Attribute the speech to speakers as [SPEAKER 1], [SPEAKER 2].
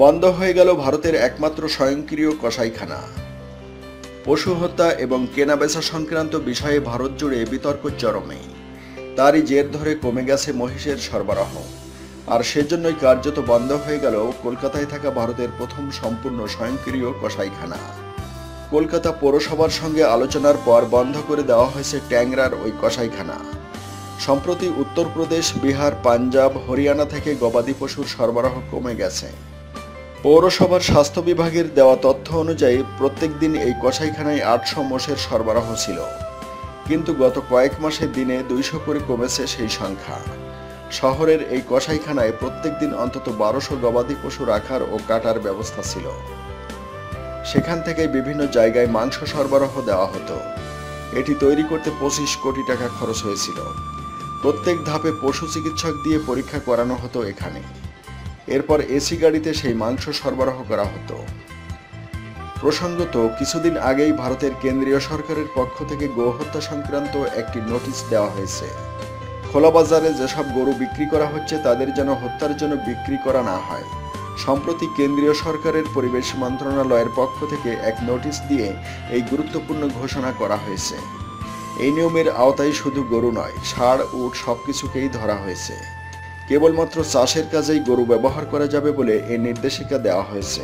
[SPEAKER 1] বন্ধ হয়ে গেল ভারতের একমাত্র স্বয়ংক্রিয় কসাইখানা। পশু হত্যা এবং কেনাবেচা সংক্রান্ত বিষয়ে ভারত জুড়ে বিতর্ক চরমে। তারই জের ধরে কমে গেছে মহিষের সরবরাহ, আর সেজন্যই কার্যত বন্ধ হয়ে গেল কলকাতায় থাকা ভারতের প্রথম সম্পূর্ণ স্বয়ংক্রিয় কসাইখানা। কলকাতা পৌরসভার সঙ্গে আলোচনার পর বন্ধ করে দেওয়া হয়েছে ট্যাংরার ওই কসাইখানা। সম্প্রতি উত্তরপ্রদেশ, বিহার, পাঞ্জাব, হরিয়ানা থেকে গবাদি পশুর সরবরাহ কমে গেছে। পৌরসভার স্বাস্থ্য বিভাগের দেওয়া তথ্য অনুযায়ী প্রত্যেক দিন এই কসাইখানায় 800 মোষের সরবরাহ ছিল, কিন্তু গত কয়েক মাসে দিনে 200 করে কমেছে সেই সংখ্যা। শহরের এই কসাইখানায় প্রত্যেক দিন অন্তত 1200 গবাদি পশু রাখার ও কাটার ব্যবস্থা ছিল। সেখান থেকে বিভিন্ন জায়গায় মাংস সরবরাহ দেওয়া হতো। এটি তৈরি করতে 25 কোটি টাকা খরচ হয়েছিল। প্রত্যেক ধাপে পশু চিকিৎসক দিয়ে পরীক্ষা করানো হতো এখানে। এরপর এসি গাড়িতে সেই মাংস সরবরাহ করা হতো। প্রসঙ্গত, কিছুদিন আগেই ভারতের কেন্দ্রীয় সরকারের পক্ষ থেকে গোহত্যা সংক্রান্ত একটি নোটিশ দেওয়া হয়েছে। খোলা বাজারে যেসব গরু বিক্রি করা হচ্ছে তাদের যেন হত্যার জন্য বিক্রি করা না হয়। সম্প্রতি কেন্দ্রীয় সরকারের পরিবেশ মন্ত্রণালয়ের পক্ষ থেকে এক নোটিশ দিয়ে এই গুরুত্বপূর্ণ ঘোষণা করা হয়েছে। এই নিয়মের আওতায় শুধু গরু নয়, ষাঁড়, উট সবকিছুকেই ধরা হয়েছে। কেবলমাত্র চাষের কাজেই গরু ব্যবহার করা যাবে বলে এই নির্দেশিকা দেওয়া হয়েছে।